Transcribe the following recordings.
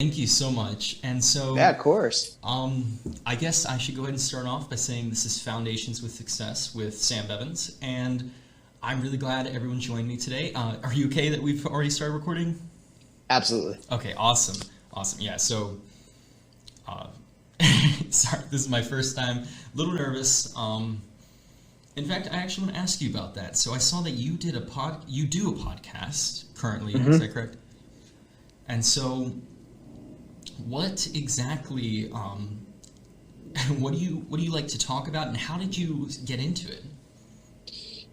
Thank you so much. And Yeah, so, of course. I guess I should go ahead and start off by saying this is Foundations with Success with Sam Bevins, and I'm really glad everyone joined me today. Are you okay that we've already started recording? Absolutely. Okay, awesome, awesome. Yeah. So, uh, sorry, this is my first time. A little nervous. In fact, I actually want to ask you about that. So I saw that you do a podcast currently. Is hmm that correct? And so, what exactly, what do you like to talk about, and how did you get into it?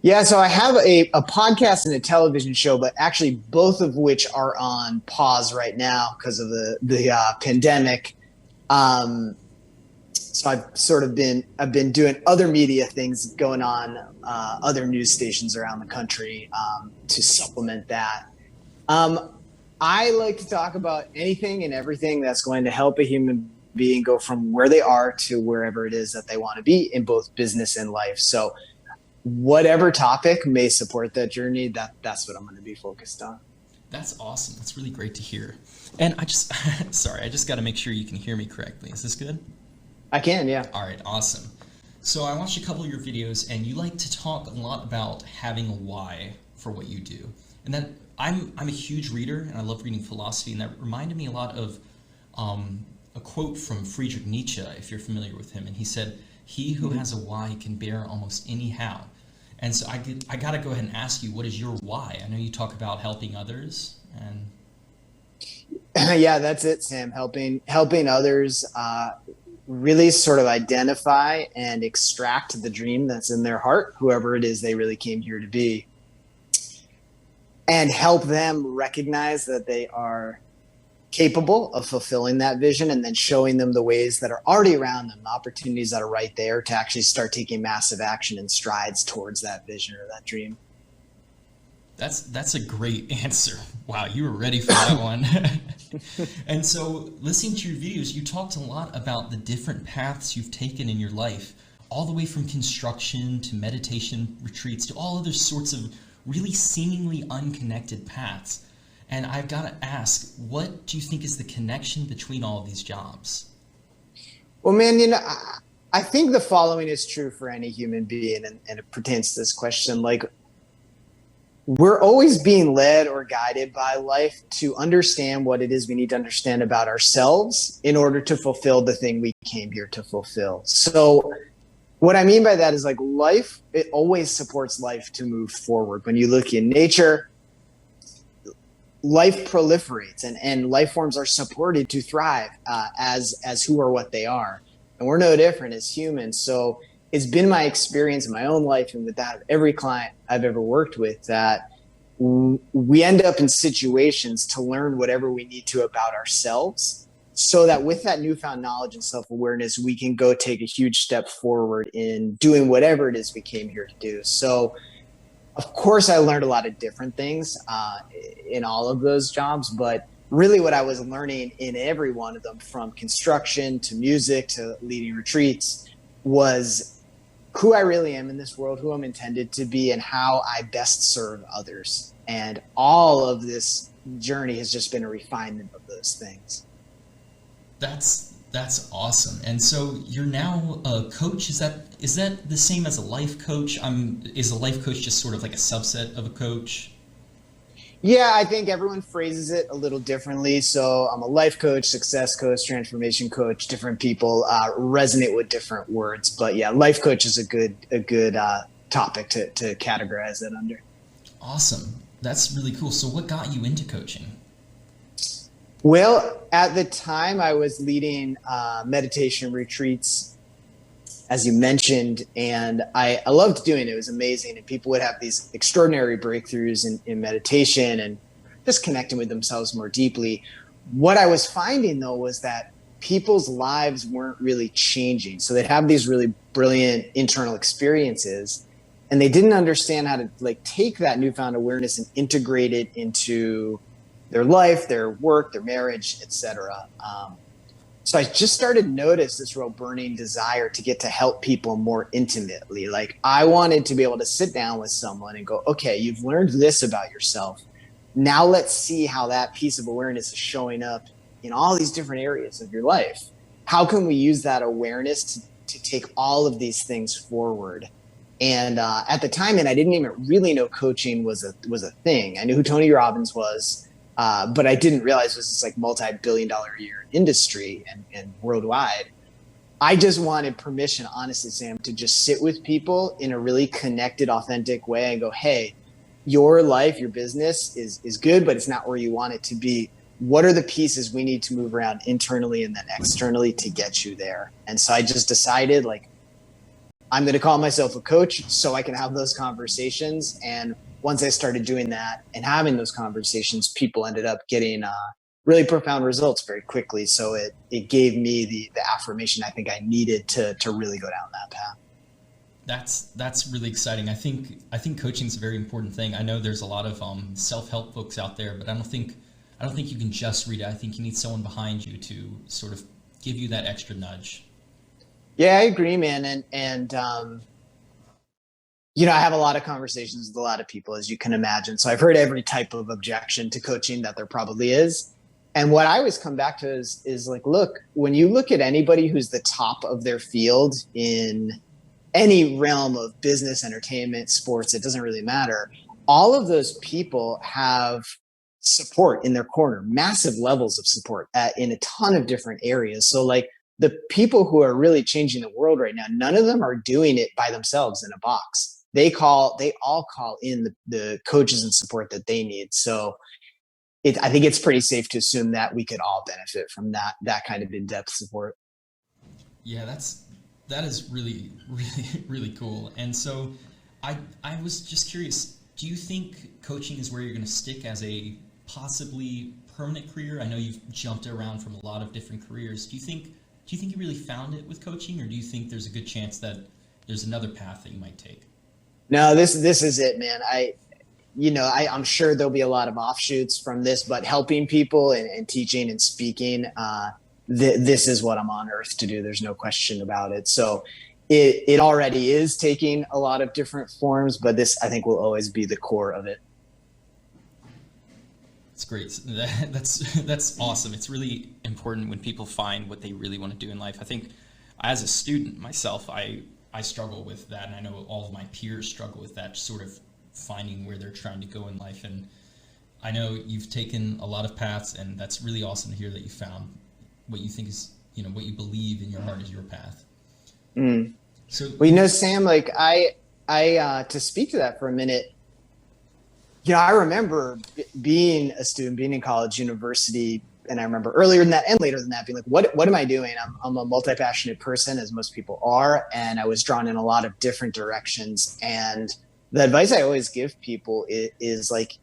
Yeah, so I have a podcast and a television show, but actually both of which are on pause right now because of the pandemic. Um, so I've been doing other media things going on, other news stations around the country to supplement that. Um, I like to talk about anything and everything that's going to help a human being go from where they are to wherever it is that they want to be in both business and life. So whatever topic may support that journey, that's what I'm going to be focused on. That's awesome. That's really great to hear. And I just, sorry, I just got to make sure you can hear me correctly. Is this good? I can, yeah. All right, awesome. So I watched a couple of your videos, and you like to talk a lot about having a why for what you do. And that I'm a huge reader, and I love reading philosophy, and that reminded me a lot of a quote from Friedrich Nietzsche, if you're familiar with him. And he said, "He who has a why can bear almost any how." And so I got to go ahead and ask you, what is your why? I know you talk about helping others, and Yeah, that's it, Sam. Helping others really sort of identify and extract the dream that's in their heart, whoever it is they really came here to be, and help them recognize that they are capable of fulfilling that vision, and then showing them the ways that are already around them, the opportunities that are right there to actually start taking massive action and strides towards that vision or that dream. that's a great answer. Wow, you were ready for that one. And so, listening to your videos, you talked a lot about the different paths you've taken in your life, all the way from construction to meditation retreats to all other sorts of really seemingly unconnected paths. And I've got to ask, what do you think is the connection between all of these jobs? Well, man, I think the following is true for any human being, and it pertains to this question. Like, we're always being led or guided by life to understand what it is we need to understand about ourselves in order to fulfill the thing we came here to fulfill. So what I mean by that is, like, life, it always supports life to move forward. When you look in nature, life proliferates, and life forms are supported to thrive as who or what they are. And we're no different as humans. So it's been my experience in my own life and with that of every client I've ever worked with, that we end up in situations to learn whatever we need to about ourselves, so that with that newfound knowledge and self-awareness, we can go take a huge step forward in doing whatever it is we came here to do. So of course, I learned a lot of different things in all of those jobs, but really what I was learning in every one of them, from construction to music to leading retreats, was who I really am in this world, who I'm intended to be, and how I best serve others. And all of this journey has just been a refinement of those things. That's awesome. And so you're now a coach. Is that the same as a life coach? Is a life coach just sort of like a subset of a coach? Yeah, I think everyone phrases it a little differently. So I'm a life coach, success coach, transformation coach. Different people resonate with different words, but yeah, life coach is a good topic to categorize it under. Awesome. That's really cool. So what got you into coaching? Well, at the time I was leading meditation retreats, as you mentioned, and I loved doing it. It was amazing. And people would have these extraordinary breakthroughs in meditation and just connecting with themselves more deeply. What I was finding, though, was that people's lives weren't really changing. So they'd have these really brilliant internal experiences, and they didn't understand how to, like, take that newfound awareness and integrate it into their life, their work, their marriage, etc. So I just started to notice this real burning desire to get to help people more intimately. Like, I wanted to be able to sit down with someone and go, okay, you've learned this about yourself. Now let's see how that piece of awareness is showing up in all these different areas of your life. How can we use that awareness to take all of these things forward? And at the time, and I didn't even really know coaching was a thing. I knew who Tony Robbins was, but I didn't realize it was this like multi-billion-dollar a year industry and worldwide. I just wanted permission, honestly, Sam, to just sit with people in a really connected, authentic way and go, hey, your life, your business is good, but it's not where you want it to be. What are the pieces we need to move around internally and then externally to get you there? And so I just decided, like, I'm going to call myself a coach so I can have those conversations. And once I started doing that and having those conversations, people ended up getting really profound results very quickly. So it gave me the affirmation I think I needed to really go down that path. That's really exciting. I think coaching is a very important thing. I know there's a lot of self-help books out there, but I don't think you can just read it. I think you need someone behind you to sort of give you that extra nudge. Yeah, I agree, man. And I have a lot of conversations with a lot of people, as you can imagine. So I've heard every type of objection to coaching that there probably is. And what I always come back to is like, look, when you look at anybody who's the top of their field in any realm of business, entertainment, sports, it doesn't really matter. All of those people have support in their corner, massive levels of support in a ton of different areas. So like the people who are really changing the world right now, none of them are doing it by themselves in a box. They all call in the coaches and support that they need. So I think it's pretty safe to assume that we could all benefit from that kind of in-depth support. Yeah, that is really, really, really cool. And so I was just curious, do you think coaching is where you're going to stick as a possibly permanent career? I know you've jumped around from a lot of different careers. Do you think you really found it with coaching, or do you think there's a good chance that there's another path that you might take? No, this is it, man. I'm sure there'll be a lot of offshoots from this, but helping people and teaching and speaking, this is what I'm on earth to do. There's no question about it. So it already is taking a lot of different forms, but this, I think, will always be the core of it. It's great. That's awesome. It's really important when people find what they really want to do in life. I think as a student myself, I struggle with that, and I know all of my peers struggle with that, sort of finding where they're trying to go in life. And I know you've taken a lot of paths, and that's really awesome to hear that you found what you think is, what you believe in your heart is your path. Mm. So, well, Sam, like I to speak to that for a minute, I remember being a student, being in college, university, and I remember earlier than that and later than that being like, what am I doing? I'm a multi-passionate person, as most people are, and I was drawn in a lot of different directions. And the advice I always give people is like,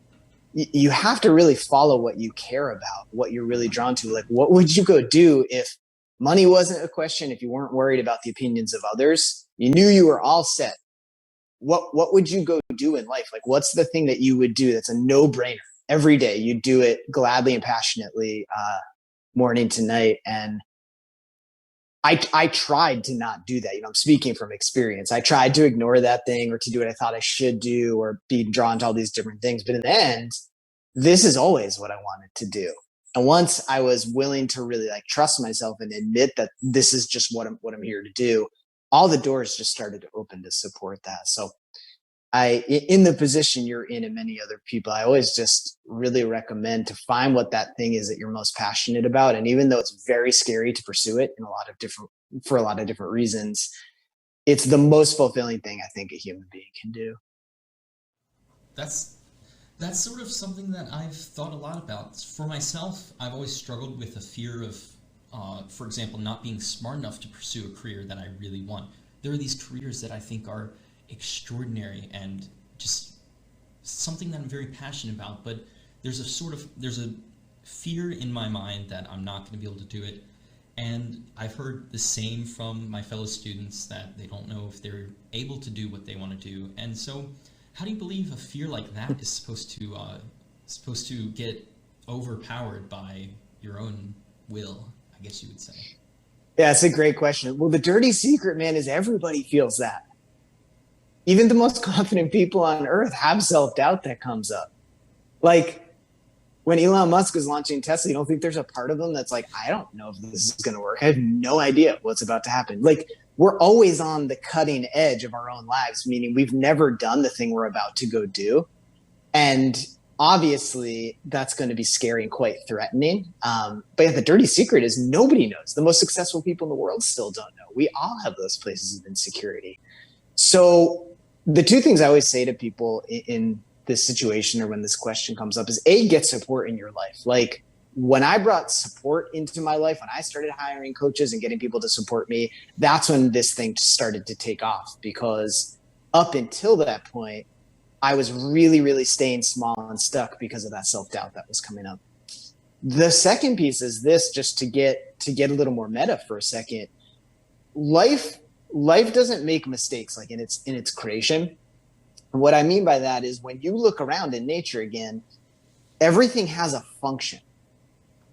you have to really follow what you care about, what you're really drawn to. Like, what would you go do if money wasn't a question, if you weren't worried about the opinions of others, you knew you were all set? What would you go do in life? Like, what's the thing that you would do that's a no-brainer every day? You do it gladly and passionately, morning to night. And I tried to not do that. I'm speaking from experience. I tried to ignore that thing or to do what I thought I should do or be drawn to all these different things. But in the end, this is always what I wanted to do. And once I was willing to really like trust myself and admit that this is just what I'm here to do, all the doors just started to open to support that. So in the position you're in and many other people, I always just really recommend to find what that thing is that you're most passionate about. And even though it's very scary to pursue it for a lot of different reasons, it's the most fulfilling thing I think a human being can do. That's sort of something that I've thought a lot about. For myself, I've always struggled with a fear of, for example, not being smart enough to pursue a career that I really want. There are these careers that I think are extraordinary and just something that I'm very passionate about, but there's a fear in my mind that I'm not going to be able to do it. And I've heard the same from my fellow students, that they don't know if they're able to do what they want to do. And so how do you believe a fear like that is supposed to get overpowered by your own will, I guess you would say? Yeah, it's a great question. Well, the dirty secret, man, is everybody feels that. Even the most confident people on earth have self-doubt that comes up. Like, when Elon Musk is launching Tesla, you don't think there's a part of them that's like, I don't know if this is going to work. I have no idea what's about to happen. Like, we're always on the cutting edge of our own lives, meaning we've never done the thing we're about to go do. And obviously, that's going to be scary and quite threatening. But yeah, the dirty secret is nobody knows. The most successful people in the world still don't know. We all have those places of insecurity. So the two things I always say to people in this situation or when this question comes up is A, get support in your life. Like when I brought support into my life, when I started hiring coaches and getting people to support me, that's when this thing started to take off, because up until that point, I was really, really staying small and stuck because of that self-doubt that was coming up. The second piece is this, just to get a little more meta for a second. Life doesn't make mistakes like in its creation. And what I mean by that is when you look around in nature again, everything has a function.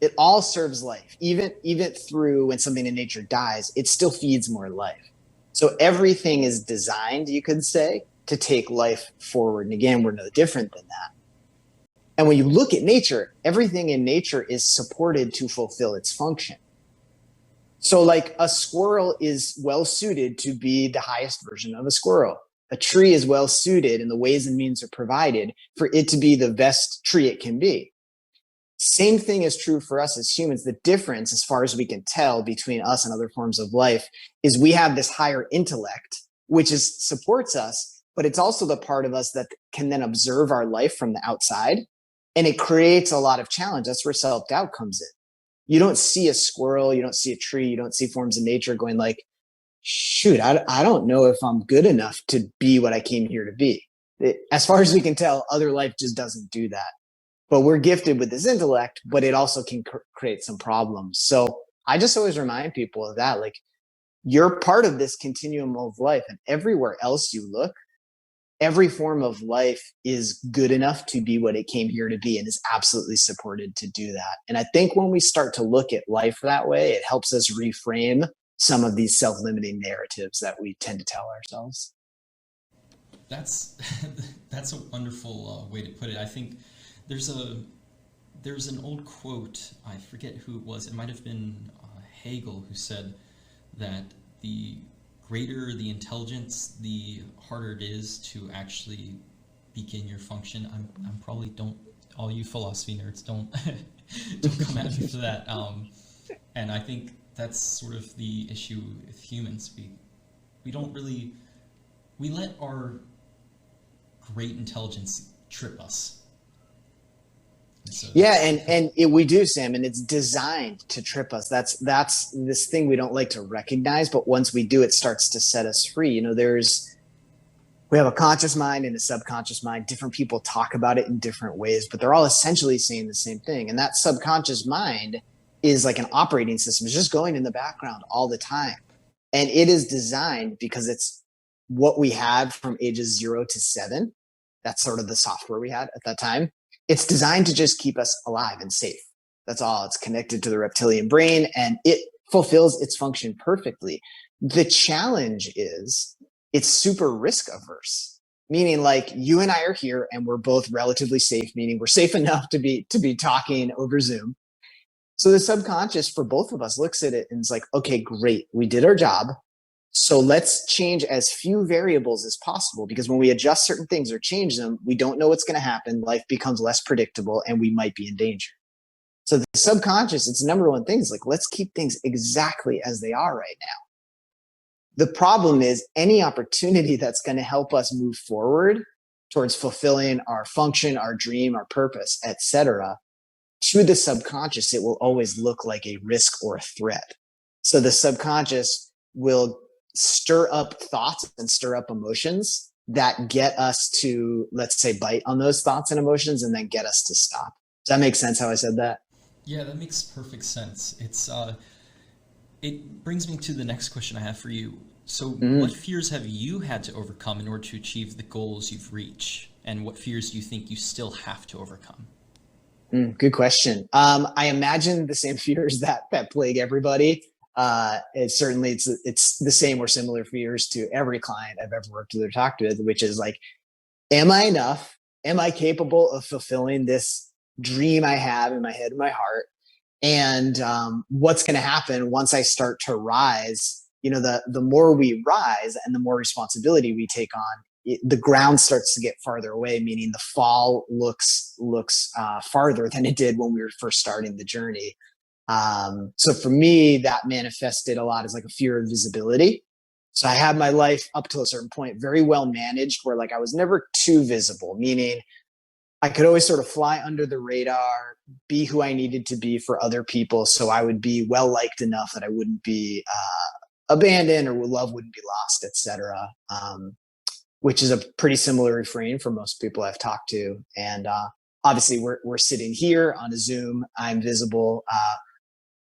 It all serves life. Even through when something in nature dies, it still feeds more life. So everything is designed, you could say, to take life forward. And again, we're no different than that. And when you look at nature, everything in nature is supported to fulfill its function. So like a squirrel is well suited to be the highest version of a squirrel. A tree is well suited, and the ways and means are provided for it to be the best tree it can be. Same thing is true for us as humans. The difference, as far as we can tell, between us and other forms of life is we have this higher intellect, which supports us, but it's also the part of us that can then observe our life from the outside. And it creates a lot of challenge. That's where self-doubt comes in. You don't see a squirrel, you don't see a tree, you don't see forms of nature going like, shoot, I don't know if I'm good enough to be what I came here to be. As far as we can tell, other life just doesn't do that. But we're gifted with this intellect, but it also can create some problems. So I just always remind people of that. Like, you're part of this continuum of life, and everywhere else you look, every form of life is good enough to be what it came here to be and is absolutely supported to do that. And I think when we start to look at life that way, it helps us reframe some of these self-limiting narratives that we tend to tell ourselves. That's that's a wonderful way to put it. I think there's an old quote. I forget who it was. It might have been Hegel, who said that the greater the intelligence, the harder it is to actually begin your function. I'm probably don't all you philosophy nerds don't don't come at me for that. And I think that's sort of the issue with humans. We don't really we let our great intelligence trip us. So yeah, we do, Sam, and it's designed to trip us. That's this thing we don't like to recognize, but once we do, it starts to set us free. You know, we have a conscious mind and a subconscious mind. Different people talk about it in different ways, but they're all essentially saying the same thing. And that subconscious mind is like an operating system. It's just going in the background all the time. And it is designed because it's what we had from ages 0 to 7. That's sort of the software we had at that time. It's designed to just keep us alive and safe. That's all. It's connected to the reptilian brain, and it fulfills its function perfectly. The challenge is it's super risk averse, meaning like you and I are here and we're both relatively safe, meaning we're safe enough to be talking over Zoom. So the subconscious for both of us looks at it and is like, okay, great. We did our job. So let's change as few variables as possible, because when we adjust certain things or change them, we don't know what's going to happen. Life becomes less predictable and we might be in danger. So the subconscious, its number one thing is like, let's keep things exactly as they are right now. The problem is any opportunity that's going to help us move forward towards fulfilling our function, our dream, our purpose, etc., to the subconscious, it will always look like a risk or a threat. So the subconscious will stir up thoughts and stir up emotions that get us to, let's say, bite on those thoughts and emotions and then get us to stop. Does that make sense how I said that? yeah, that makes perfect sense. It brings me to the next question I have for you. So what fears have you had to overcome in order to achieve the goals you've reached? And what fears do you think you still have to overcome? Good question. I imagine the same fears that plague everybody. It's the same or similar fears to every client I've ever worked with or talked with, which is like, am I enough? Am I capable of fulfilling this dream I have in my head and my heart, and what's going to happen once I start to rise. The more we rise and the more responsibility we take on, the ground starts to get farther away, meaning the fall looks farther than it did when we were first starting the journey. So for me, that manifested a lot as like a fear of visibility. So I had my life up to a certain point very well managed, where like I was never too visible, meaning I could always sort of fly under the radar, be who I needed to be for other people. So I would be well liked enough that I wouldn't be abandoned, or love wouldn't be lost, etc. Which is a pretty similar refrain for most people I've talked to. And obviously, we're sitting here on a Zoom. I'm visible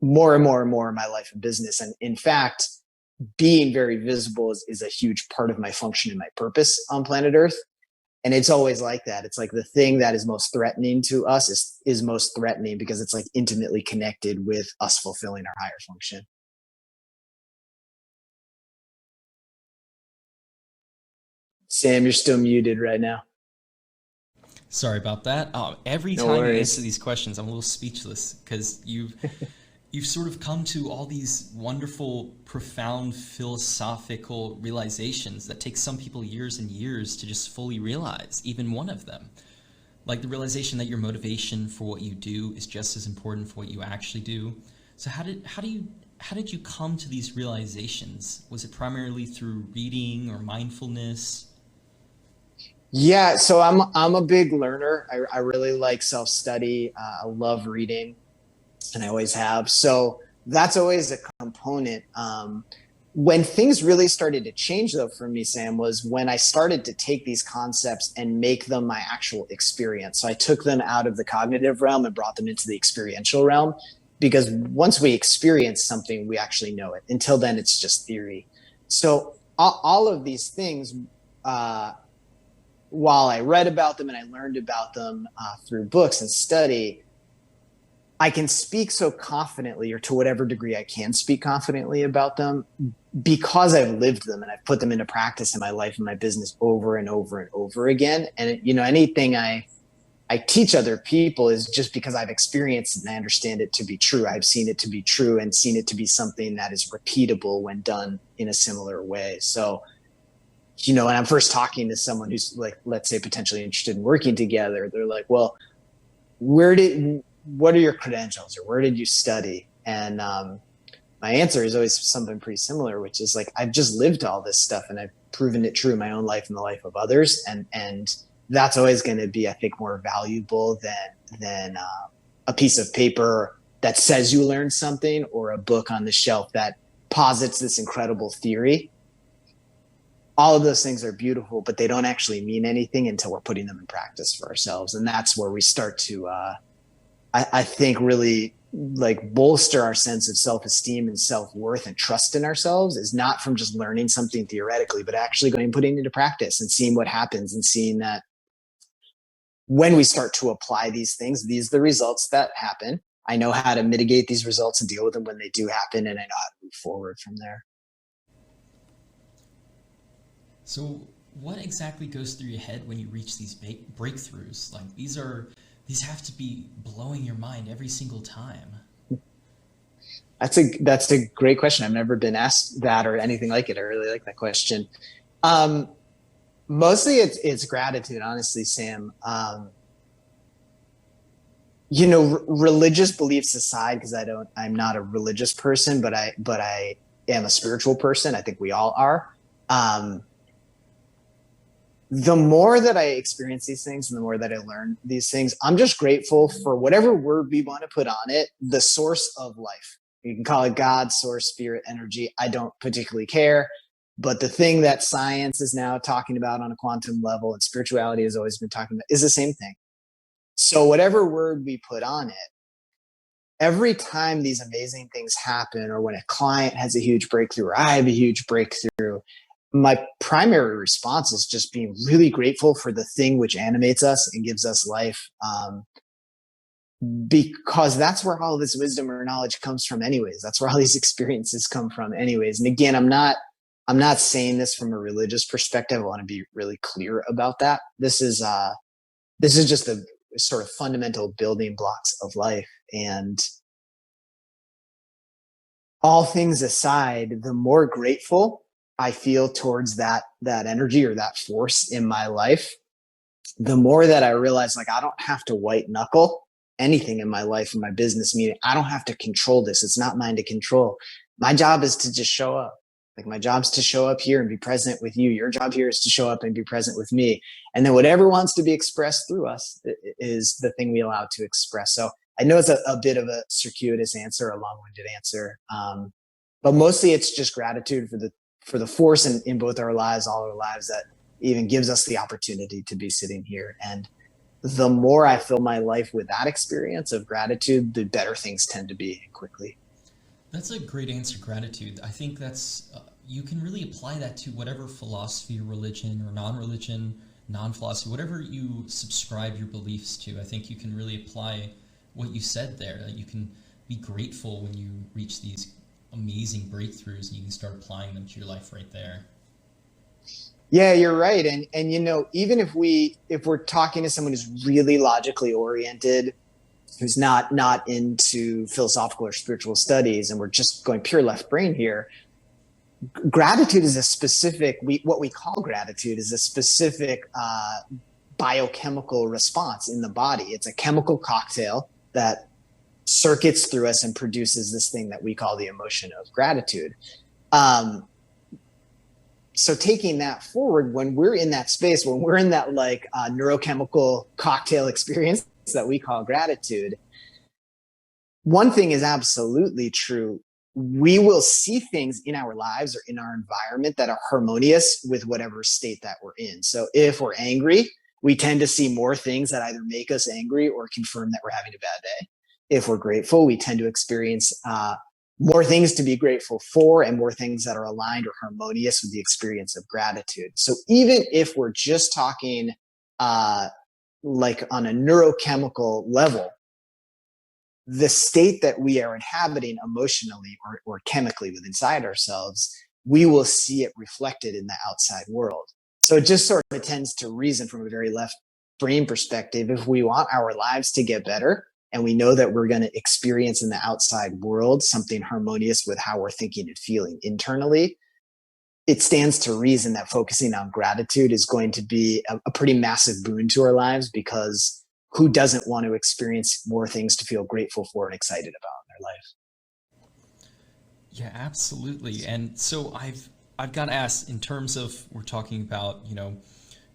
more and more and more in my life and business. And in fact, being very visible is a huge part of my function and my purpose on planet Earth. And it's always like that. It's like the thing that is most threatening to us is most threatening because it's like intimately connected with us fulfilling our higher function. Sam, you're still muted right now. Sorry about that. Every No time you worries. answer these questions, I'm a little speechless because you've sort of come to all these wonderful, profound philosophical realizations that take some people years and years to just fully realize, even one of them. Like the realization that your motivation for what you do is just as important for what you actually do. So how did you come to these realizations? Was it primarily through reading or mindfulness? Yeah, so I'm a big learner. I really like self-study. I love reading, and I always have. So that's always a component. When things really started to change, though, for me, Sam, was when I started to take these concepts and make them my actual experience. So I took them out of the cognitive realm and brought them into the experiential realm, because once we experience something, we actually know it. Until then, it's just theory. So all of these things, while I read about them and I learned about them through books and study, I can speak so confidently, or to whatever degree I can speak confidently about them, because I've lived them and I've put them into practice in my life and my business over and over and over again. And anything I teach other people is just because I've experienced it and I understand it to be true. I've seen it to be true and seen it to be something that is repeatable when done in a similar way. So, when I'm first talking to someone who's like, let's say, potentially interested in working together, they're like, well, what are your credentials, or where did you study? And my answer is always something pretty similar, which is like, I've just lived all this stuff and I've proven it true in my own life and the life of others. And that's always going to be, I think, more valuable than a piece of paper that says you learned something, or a book on the shelf that posits this incredible theory. All of those things are beautiful, but they don't actually mean anything until we're putting them in practice for ourselves. And that's where we start to, I think, really like bolster our sense of self-esteem and self-worth and trust in ourselves, is not from just learning something theoretically, but actually going and putting it into practice and seeing what happens, and seeing that when we start to apply these things, these are the results that happen. I know how to mitigate these results and deal with them when they do happen, and I know how to move forward from there. So what exactly goes through your head when you reach these breakthroughs? Like these have to be blowing your mind every single time. That's a great question. I've never been asked that or anything like it. I really like that question. Mostly it's gratitude, honestly, Sam. Religious beliefs aside, because I'm not a religious person, but I am a spiritual person. I think we all are. The more that I experience these things and the more that I learn these things, I'm just grateful for whatever word we want to put on it, the source of life. You can call it God, source, spirit, energy. I don't particularly care. But the thing that science is now talking about on a quantum level, and spirituality has always been talking about, is the same thing. So whatever word we put on it, every time these amazing things happen, or when a client has a huge breakthrough, or I have a huge breakthrough, my primary response is just being really grateful for the thing which animates us and gives us life, because that's where all this wisdom or knowledge comes from anyways. That's where all these experiences come from anyways. And again, I'm not saying this from a religious perspective. I want to be really clear about that. This is just sort of fundamental building blocks of life. And all things aside, the more grateful I feel towards that energy or that force in my life, the more that I realize, like, I don't have to white knuckle anything in my life, in my business, meaning I don't have to control this. It's not mine to control. My job is to just show up. Like, my job's to show up here and be present with you. Your job here is to show up and be present with me. And then whatever wants to be expressed through us is the thing we allow to express. So I know it's a bit of a circuitous answer, a long-winded answer. But mostly it's just gratitude for the force in both our lives, all our lives, that even gives us the opportunity to be sitting here. And the more I fill my life with that experience of gratitude, the better things tend to be quickly. That's a great answer, gratitude. I think that's, you can really apply that to whatever philosophy or religion or non-religion, non-philosophy, whatever you subscribe your beliefs to. I think you can really apply what you said there, that you can be grateful when you reach these amazing breakthroughs and you can start applying them to your life right there. Yeah, you're right. And even if we're talking to someone who's really logically oriented, who's not into philosophical or spiritual studies, and we're just going pure left brain here, gratitude is a specific, what we call gratitude is a specific biochemical response in the body. It's a chemical cocktail that circuits through us and produces this thing that we call the emotion of gratitude. So taking that forward, when we're in that space, when we're in that neurochemical cocktail experience that we call gratitude, one thing is absolutely true. We will see things in our lives or in our environment that are harmonious with whatever state that we're in. So if we're angry, we tend to see more things that either make us angry or confirm that we're having a bad day. If we're grateful, we tend to experience more things to be grateful for and more things that are aligned or harmonious with the experience of gratitude. So even if we're just talking like on a neurochemical level, the state that we are inhabiting emotionally or chemically within inside ourselves, we will see it reflected in the outside world. So it just sort of tends to reason from a very left brain perspective. If we want our lives to get better, and we know that we're going to experience in the outside world something harmonious with how we're thinking and feeling internally, it stands to reason that focusing on gratitude is going to be a pretty massive boon to our lives, because who doesn't want to experience more things to feel grateful for and excited about in their life? Yeah, absolutely. And so I've got to ask, in terms of, we're talking about,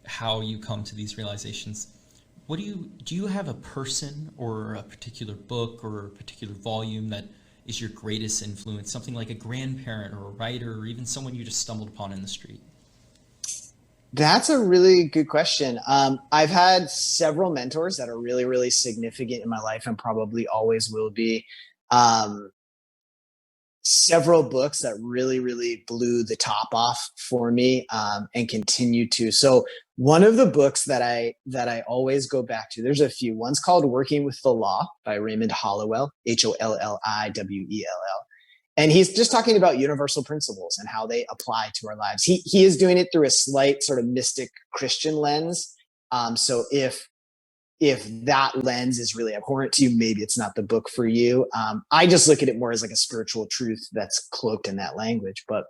how you come to these realizations. What do you have a person or a particular book or a particular volume that is your greatest influence? Something like a grandparent or a writer or even someone you just stumbled upon in the street? That's a really good question. I've had several mentors that are really, really significant in my life and probably always will be. Several books that really, really blew the top off for me and continue to. So one of the books that I always go back to, there's a few. One's called Working with the Law by Raymond Hollowell, Holliwell. And he's just talking about universal principles and how they apply to our lives. He is doing it through a slight sort of mystic Christian lens. So if that lens is really abhorrent to you, maybe it's not the book for you. I just look at it more as like a spiritual truth that's cloaked in that language. But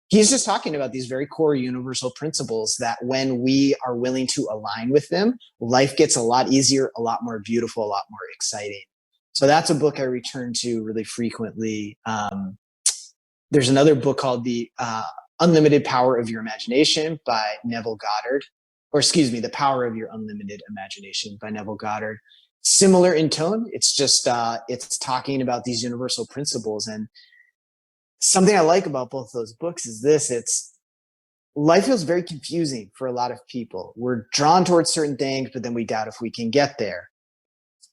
he's just talking about these very core universal principles that when we are willing to align with them, life gets a lot easier, a lot more beautiful, a lot more exciting. So that's a book I return to really frequently. There's another book called The Unlimited Power of Your Imagination by Neville Goddard. Or excuse me, The Power of Your Unlimited Imagination by Neville Goddard. Similar in tone. It's just, it's talking about these universal principles. And something I like about both those books is this: life feels very confusing for a lot of people. We're drawn towards certain things, but then we doubt if we can get there.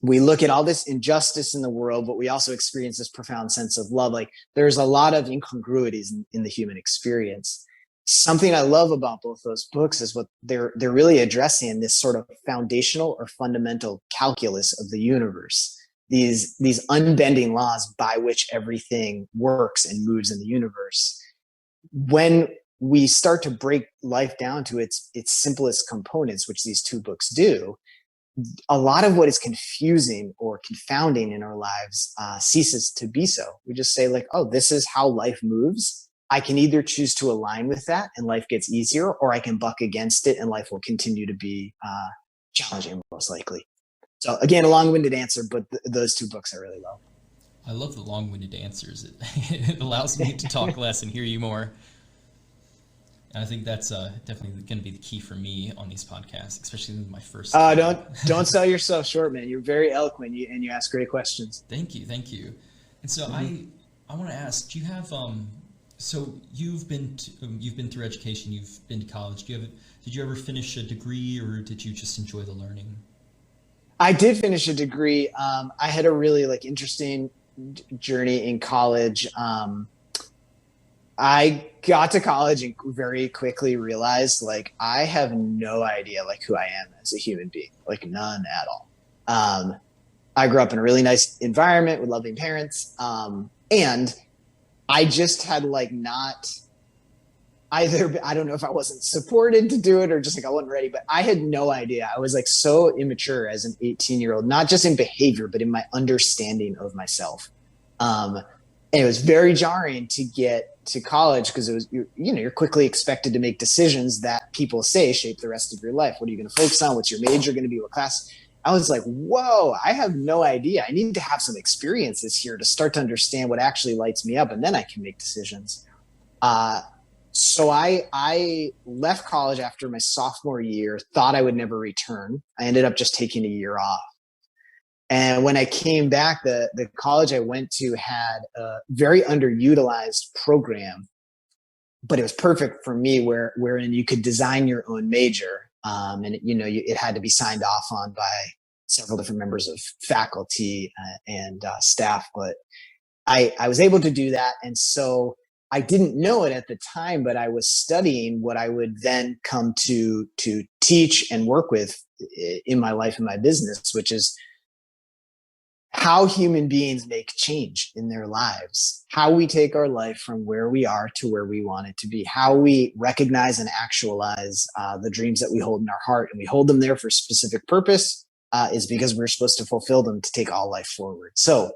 We look at all this injustice in the world, but we also experience this profound sense of love. Like, there's a lot of incongruities in the human experience. Something I love about both those books is what they're really addressing, this sort of foundational or fundamental calculus of the universe. These unbending laws by which everything works and moves in the universe. When we start to break life down to its simplest components, which these two books do, a lot of what is confusing or confounding in our lives ceases to be so. We just say like, oh, this is how life moves. I can either choose to align with that and life gets easier, or I can buck against it and life will continue to be challenging, most likely. So again, a long-winded answer, but those two books I really love. I love the long-winded answers. It allows me to talk less and hear you more. And I think that's definitely going to be the key for me on these podcasts, especially in my first. Don't sell yourself short, man. You're very eloquent and you ask great questions. Thank you. And so I want to ask, do you have so you've been through education, you've been to college. Did you ever finish a degree, or did you just enjoy the learning? I did finish a degree. I had a really interesting journey in college. I got to college and very quickly realized I have no idea who I am as a human being, none at all. I grew up in a really nice environment with loving parents. And I just had not either, I don't know if I wasn't supported to do it or just I wasn't ready, but I had no idea. I was so immature as an 18-year-old, not just in behavior, but in my understanding of myself. And it was very jarring to get to college because it was, you're quickly expected to make decisions that people say shape the rest of your life. What are you going to focus on? What's your major going to be? What class? I was like, whoa, I have no idea. I need to have some experiences here to start to understand what actually lights me up, and then I can make decisions. So I left college after my sophomore year, thought I would never return. I ended up just taking a year off. And when I came back, the college I went to had a very underutilized program, but it was perfect for me wherein you could design your own major. And it had to be signed off on by several different members of faculty and staff, but I was able to do that. And so I didn't know it at the time, but I was studying what I would then come to teach and work with in my life and my business, which is how human beings make change in their lives, how we take our life from where we are to where we want it to be, how we recognize and actualize the dreams that we hold in our heart, and we hold them there for a specific purpose, is because we're supposed to fulfill them to take all life forward. So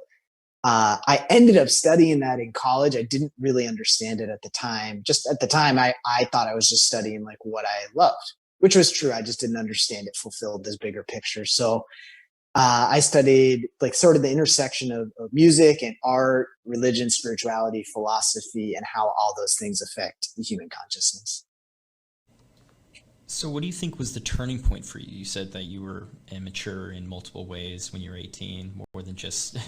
I ended up studying that in college. I didn't really understand it at the time. Just at the time, I thought I was just studying what I loved, which was true. I just didn't understand it fulfilled this bigger picture. So I studied sort of the intersection of music and art, religion, spirituality, philosophy, and how all those things affect the human consciousness. So what do you think was the turning point for you? You said that you were immature in multiple ways when you were 18, more than just,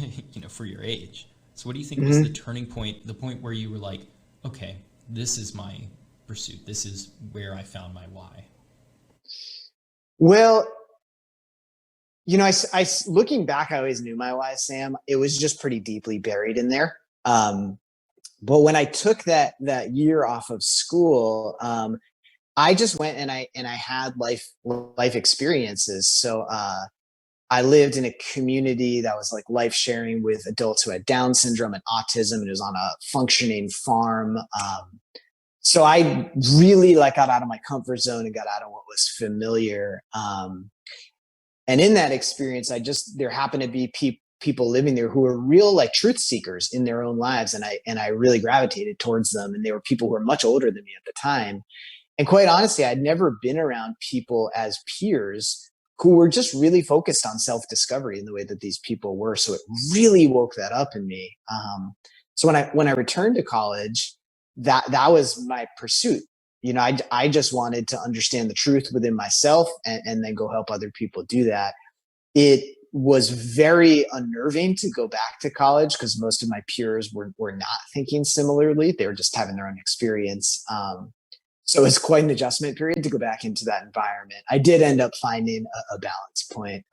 for your age. So what do you think was the turning point, the point where you were like, okay, this is my pursuit. This is where I found my why? Well, I looking back, I always knew my why, Sam. It was just pretty deeply buried in there. But when I took that year off of school, I just went and I had life experiences. So I lived in a community that was life sharing with adults who had Down syndrome and autism, and it was on a functioning farm. So I really got out of my comfort zone and got out of what was familiar. And in that experience, there happened to be people living there who were real truth seekers in their own lives. And I really gravitated towards them. And they were people who were much older than me at the time. And quite honestly, I'd never been around people as peers who were just really focused on self-discovery in the way that these people were. So it really woke that up in me. So when I returned to college, that was my pursuit. I just wanted to understand the truth within myself and then go help other people do that. It was very unnerving to go back to college because most of my peers were not thinking similarly. They were just having their own experience. So it's quite an adjustment period to go back into that environment. I did end up finding a balance point.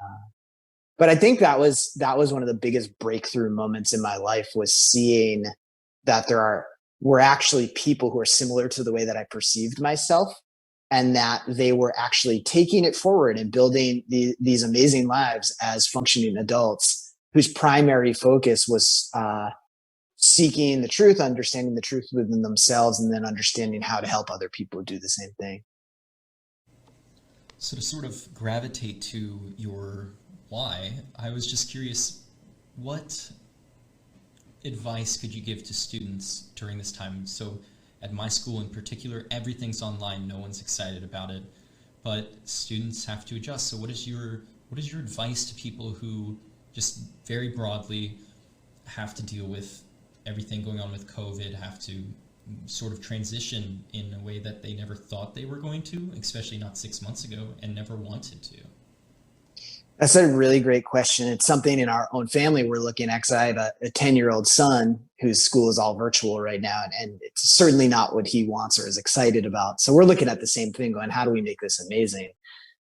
But I think that was one of the biggest breakthrough moments in my life, was seeing that were actually people who are similar to the way that I perceived myself, and that they were actually taking it forward and building these amazing lives as functioning adults whose primary focus was seeking the truth, understanding the truth within themselves, and then understanding how to help other people do the same thing. So to sort of gravitate to your why, I was just curious, what advice could you give to students during this time? So at my school in particular, everything's online, no one's excited about it, but students have to adjust. So what is your advice to people who just very broadly have to deal with everything going on with COVID, have to sort of transition in a way that they never thought they were going to, especially not 6 months ago, and never wanted to? That's a really great question. It's something in our own family we're looking at, because I have a 10-year-old son whose school is all virtual right now, and it's certainly not what he wants or is excited about. So we're looking at the same thing going, how do we make this amazing?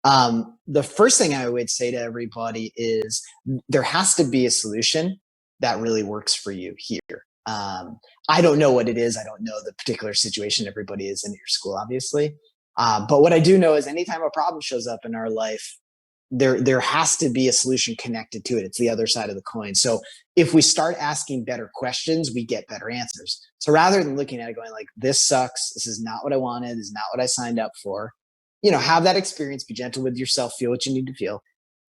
The first thing I would say to everybody is there has to be a solution that really works for you here. I don't know what it is. I don't know the particular situation everybody is in at your school, obviously. But what I do know is anytime a problem shows up in our life, there has to be a solution connected to it. It's the other side of the coin. So if we start asking better questions, we get better answers. So rather than looking at it going like, this sucks, this is not what I wanted, this is not what I signed up for, have that experience, be gentle with yourself, feel what you need to feel,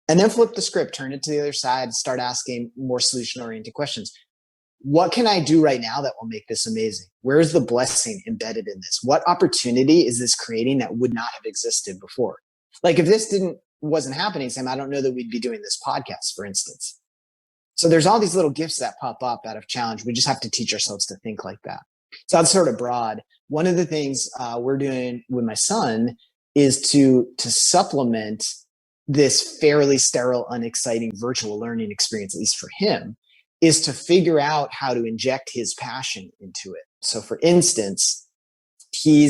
and then flip the script, turn it to the other side, start asking more solution oriented questions. What can I do right now that will make this amazing? Where's the blessing embedded in this? What opportunity is this creating that would not have existed before? Like if this wasn't happening, Sam, I don't know that we'd be doing this podcast, for instance. So there's all these little gifts that pop up out of challenge. We just have to teach ourselves to think like that. So that's sort of broad. One of the things we're doing with my son is to supplement this fairly sterile, unexciting virtual learning experience, at least for him, is to figure out how to inject his passion into it. So for instance, he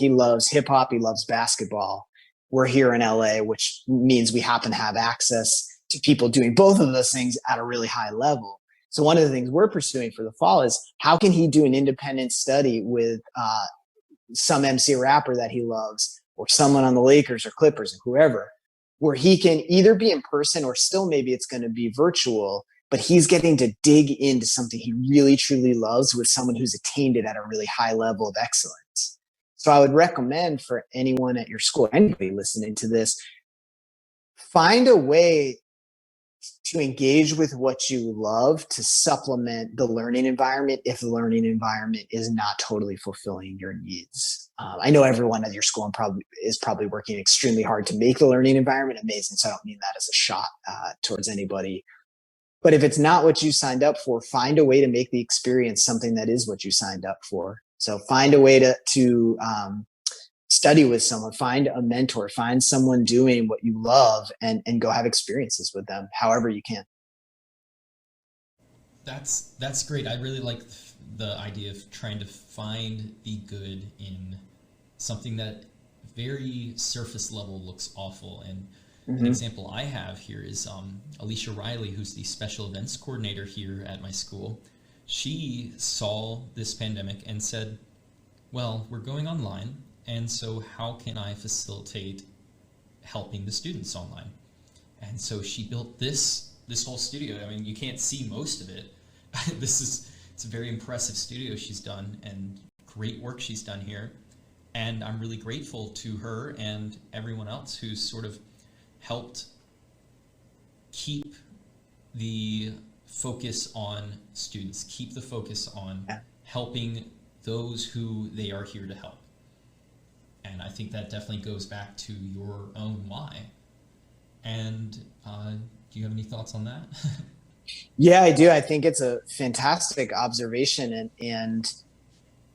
loves hip hop, he loves basketball. We're here in LA, which means we happen to have access to people doing both of those things at a really high level. So one of the things we're pursuing for the fall is how can he do an independent study with some MC rapper that he loves, or someone on the Lakers or Clippers or whoever, where he can either be in person or still maybe it's going to be virtual, but he's getting to dig into something he really truly loves with someone who's attained it at a really high level of excellence. So I would recommend for anyone at your school, anybody listening to this, find a way to engage with what you love to supplement the learning environment if the learning environment is not totally fulfilling your needs. I know everyone at your school is probably working extremely hard to make the learning environment amazing, so I don't mean that as a shot towards anybody. But if it's not what you signed up for, find a way to make the experience something that is what you signed up for. So find a way to study with someone, find a mentor, find someone doing what you love, and go have experiences with them however you can. That's great. I really like the idea of trying to find the good in something that very surface level looks awful. And an example I have here is Alicia Riley, who's the special events coordinator here at my school. She saw this pandemic and said, well, we're going online, and so how can I facilitate helping the students online? And so she built this whole studio. I mean, you can't see most of it. It's a very impressive studio she's done, and great work she's done here. And I'm really grateful to her and everyone else who's sort of helped keep the focus on students, keep the focus on helping those who they are here to help. And I think that definitely goes back to your own why. And do you have any thoughts on that? Yeah, I do. I think it's a fantastic observation. And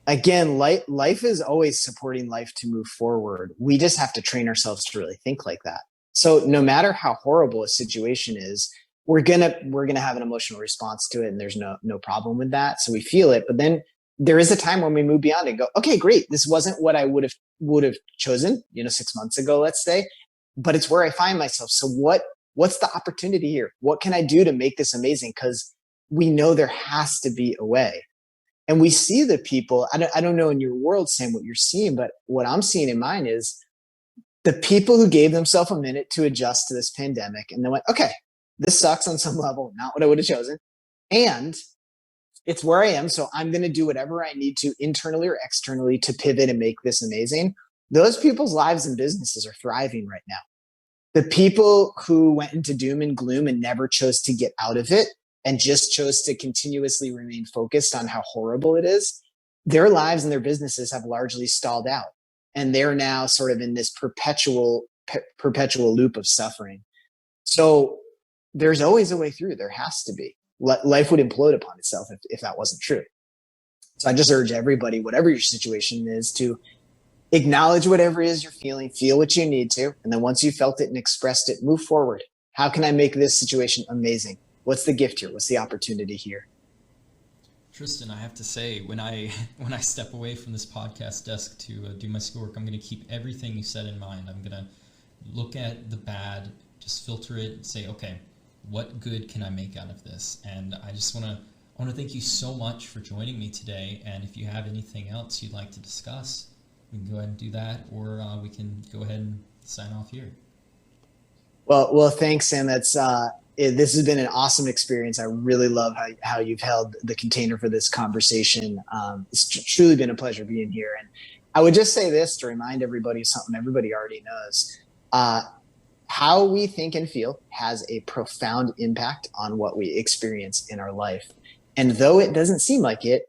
again, life is always supporting life to move forward. We just have to train ourselves to really think like that. So no matter how horrible a situation is, we're gonna have an emotional response to it, and there's no problem with that. So we feel it, but then there is a time when we move beyond it and go, okay, great, this wasn't what I would have chosen, 6 months ago, let's say, but it's where I find myself. So what's the opportunity here? What can I do to make this amazing? Because we know there has to be a way. And we see the people, I don't know in your world, Sam, what you're seeing, but what I'm seeing in mine is the people who gave themselves a minute to adjust to this pandemic and then went, okay, this sucks on some level, not what I would have chosen. And it's where I am, so I'm going to do whatever I need to internally or externally to pivot and make this amazing. those people's lives and businesses are thriving right now. The people who went into doom and gloom and never chose to get out of it and just chose to continuously remain focused on how horrible it is, their lives and their businesses have largely stalled out. And they're now sort of in this perpetual loop of suffering. So there's always a way through. There has to be. Life would implode upon itself if that wasn't true. So I just urge everybody, whatever your situation is, to acknowledge whatever it is you're feeling, feel what you need to. And then once you felt it and expressed it, move forward. How can I make this situation amazing? What's the gift here? What's the opportunity here? Tristan, I have to say, when I step away from this podcast desk to do my schoolwork, I'm going to keep everything you said in mind. I'm going to look at the bad, just filter it and say, okay, what good can I make out of this? And I just want to thank you so much for joining me today. And if you have anything else you'd like to discuss, we can go ahead and do that, or we can go ahead and sign off here. Well, thanks, Sam. This has been an awesome experience. I really love how you've held the container for this conversation. It's truly been a pleasure being here. And I would just say this to remind everybody of something everybody already knows. How we think and feel has a profound impact on what we experience in our life. And though it doesn't seem like it,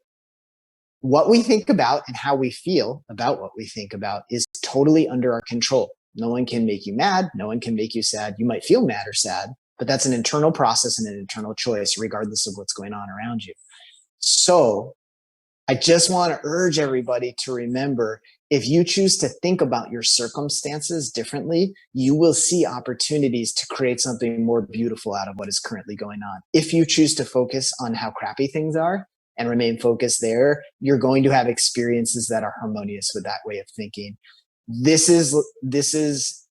what we think about and how we feel about what we think about is totally under our control. No one can make you mad. No one can make you sad. You might feel mad or sad, but that's an internal process and an internal choice, regardless of what's going on around you. So I just want to urge everybody to remember, if you choose to think about your circumstances differently, you will see opportunities to create something more beautiful out of what is currently going on. If you choose to focus on how crappy things are and remain focused there, you're going to have experiences that are harmonious with that way of thinking. This is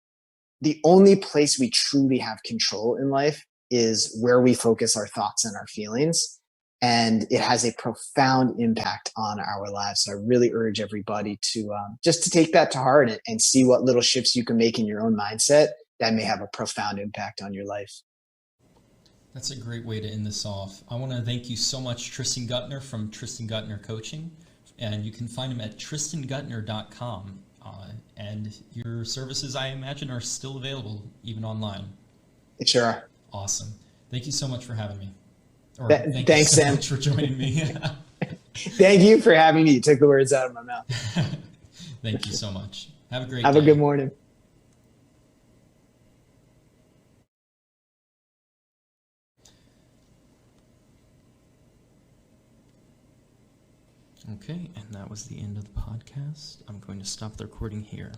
the only place we truly have control in life, is where we focus our thoughts and our feelings. And it has a profound impact on our lives. So I really urge everybody to just to take that to heart and see what little shifts you can make in your own mindset that may have a profound impact on your life. That's a great way to end this off. I want to thank you so much, Tristan Gutner from Tristan Gutner Coaching. And you can find him at tristangutner.com. And your services, I imagine, are still available even online. It sure are. Awesome. Thank you so much for having me. Thanks, Sam. Much for joining me. Thank you for having me. You took the words out of my mouth. Thank you so much. Have a great day. Have a good morning. Okay, and that was the end of the podcast. I'm going to stop the recording here.